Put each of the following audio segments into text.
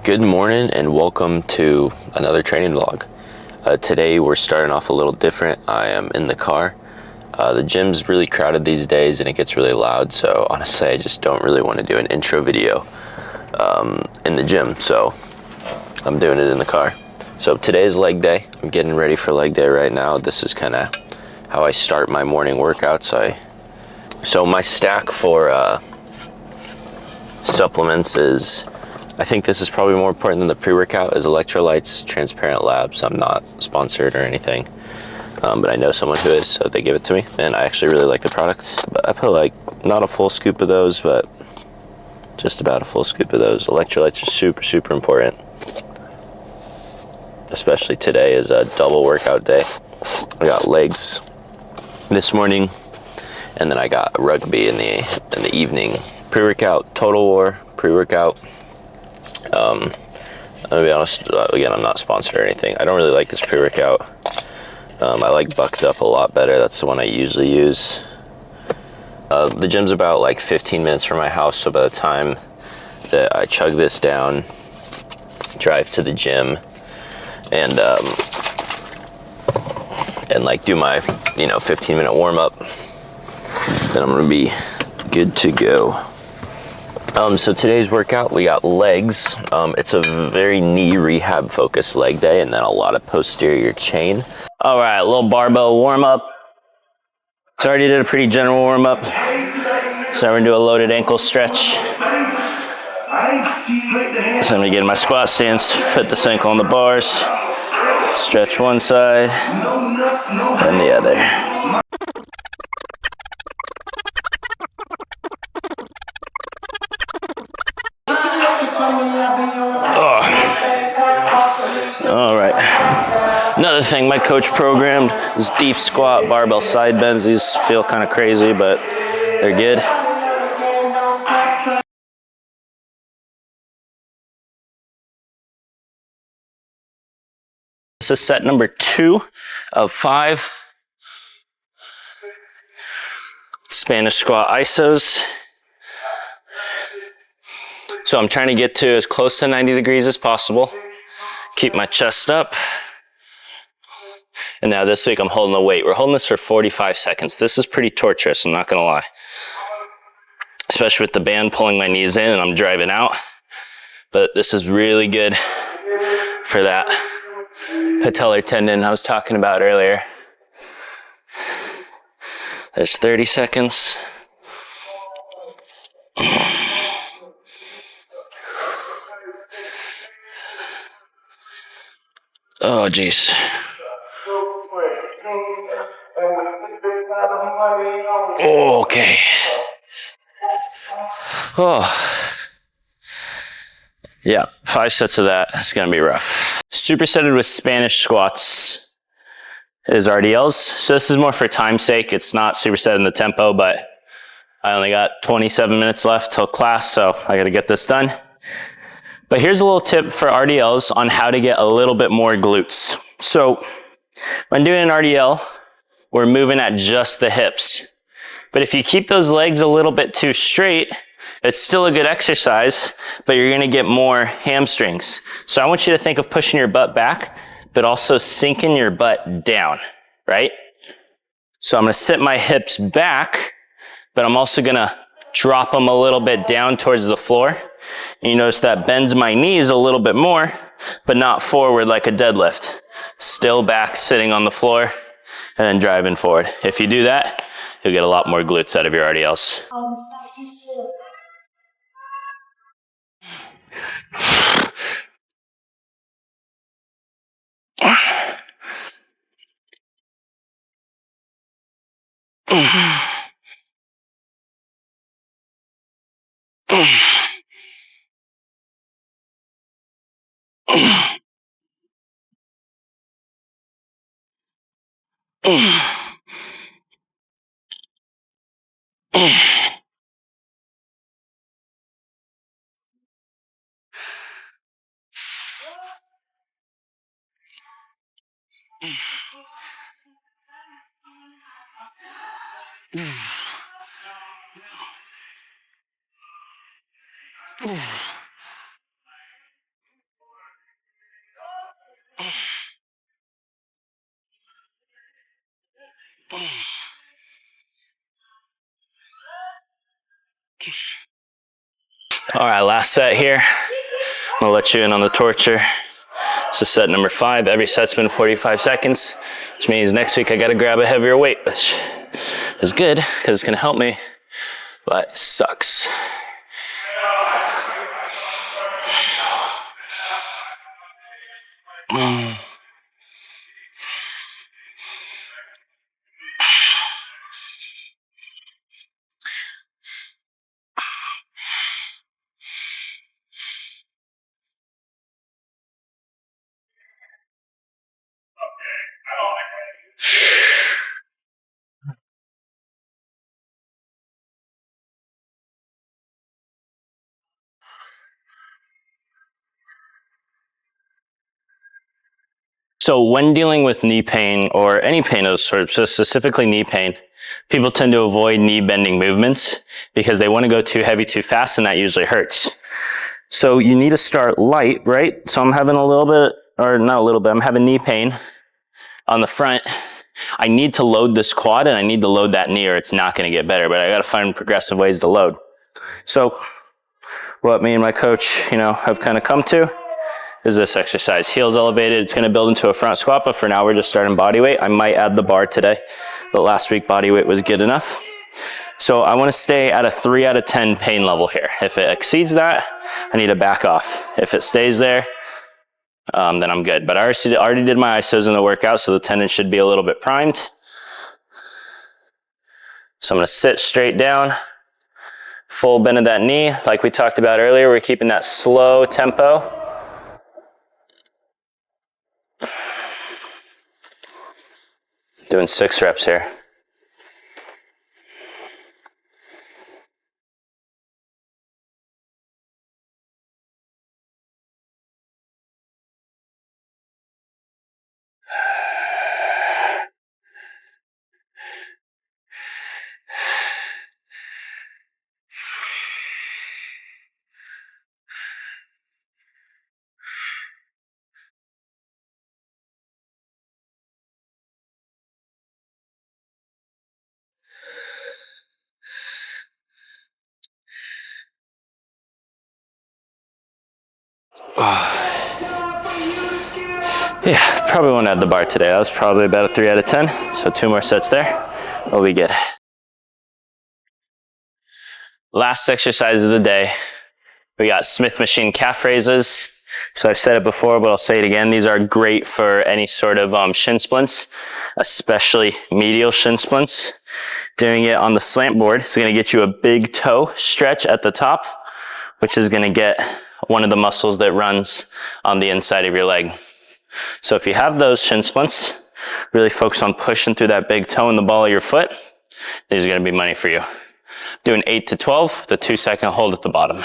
Good morning and welcome to another training vlog. Today we're starting off a little different. I am in the car. The gym's really crowded these days and it gets really loud, so honestly I just don't really want to do an intro video in the gym, so I'm doing it in the car. So today's leg day. I'm getting ready for leg day right now. This is kind of how I start my morning workouts. So my stack for supplements is, I think this is probably more important than the pre-workout, is electrolytes, Transparent Labs. I'm not sponsored or anything, but I know someone who is, so they give it to me, and I actually really like the product. But I put like not a full scoop of those, but just about a full scoop of those. Electrolytes are super important, especially today is a double workout day. I got legs this morning, and then I got rugby in the evening. Pre-workout, Total War pre-workout. I'll be honest, again, I'm not sponsored or anything. I don't really like this pre-workout. I like Bucked Up a lot better. That's the one I usually use. The gym's about like 15 minutes from my house, so by the time that I chug this down, drive to the gym, and like do my 15-minute warm-up, then I'm gonna be good to go. So today's workout, we got legs. It's a very knee rehab focused leg day, and then a lot of posterior chain. All right, a little barbell warm up. So I already did a pretty general warm up. So we're gonna do a loaded ankle stretch. So I'm gonna get in my squat stance, put this ankle on the bars, stretch one side and the other. All right. Another thing my coach programmed is deep squat, barbell side bends. These feel kind of crazy, but they're good. This is set number 2 of 5 Spanish squat isos. So I'm trying to get to as close to 90 degrees as possible. Keep my chest up. And now this week I'm holding the weight. We're holding this for 45 seconds. This is pretty torturous, I'm not gonna lie. Especially with the band pulling my knees in and I'm driving out. But this is really good for that patellar tendon I was talking about earlier. There's 30 seconds. Oh, geez. Okay. Oh. Yeah, 5 sets of that. It's gonna be rough. Supersetted with Spanish squats is RDLs. So this is more for time's sake. It's not superset in the tempo, but I only got 27 minutes left till class, so I gotta get this done. But here's a little tip for RDLs on how to get a little bit more glutes. So when doing an RDL, we're moving at just the hips. But if you keep those legs a little bit too straight, it's still a good exercise, but you're gonna get more hamstrings. So I want you to think of pushing your butt back, but also sinking your butt down, right? So I'm gonna sit my hips back, but I'm also gonna drop them a little bit down towards the floor. And you notice that bends my knees a little bit more, but not forward like a deadlift. Still back, sitting on the floor, and then driving forward. If you do that, you'll get a lot more glutes out of your RDLs. All right, last set here. I'm gonna let you in on the torture. This is set number 5. Every set's been 45 seconds, which means next week I gotta grab a heavier weight, which is good because it's gonna help me, but it sucks. So when dealing with knee pain or any pain of sorts, so specifically knee pain, people tend to avoid knee bending movements because they want to go too heavy too fast, and that usually hurts. So you need to start light, right? So I'm having a little bit, or not a little bit, I'm having knee pain on the front. I need to load this quad and I need to load that knee or it's not going to get better, but I got to find progressive ways to load. So what me and my coach, have kind of come to is this exercise. Heels elevated, it's gonna build into a front squat, but for now we're just starting body weight. I might add the bar today, but last week body weight was good enough. So I wanna stay at a 3 out of 10 pain level here. If it exceeds that, I need to back off. If it stays there, then I'm good. But I already did my isos in the workout, so the tendon should be a little bit primed. So I'm gonna sit straight down, full bend of that knee. Like we talked about earlier, we're keeping that slow tempo. Doing 6 reps here. Yeah, probably won't add the bar today. That was probably about a 3 out of 10. So 2 more sets there. We'll be good. Last exercise of the day. We got Smith machine calf raises. So I've said it before, but I'll say it again. These are great for any sort of shin splints, especially medial shin splints. Doing it on the slant board is going to get you a big toe stretch at the top, which is going to get one of the muscles that runs on the inside of your leg. So if you have those shin splints, really focus on pushing through that big toe in the ball of your foot. These are going to be money for you. Doing 8 to 12, the 2-second hold at the bottom.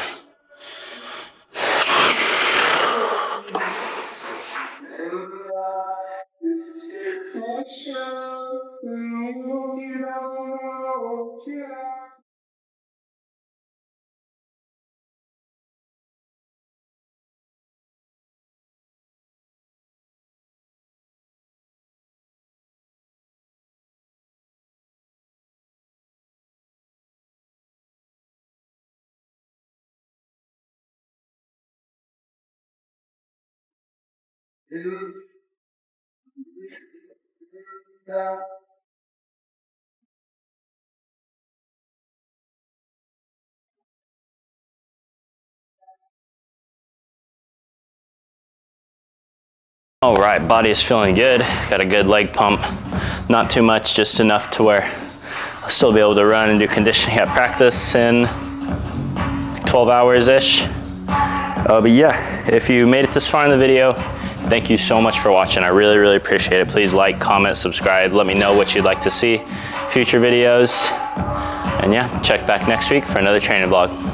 All right, body is feeling good. Got a good leg pump. Not too much, just enough to where I'll still be able to run and do conditioning at practice in 12 hours-ish. But yeah, if you made it this far in the video, thank you so much for watching. I really, really appreciate it. Please like, comment, subscribe. Let me know what you'd like to see, future videos. And yeah, check back next week for another training vlog.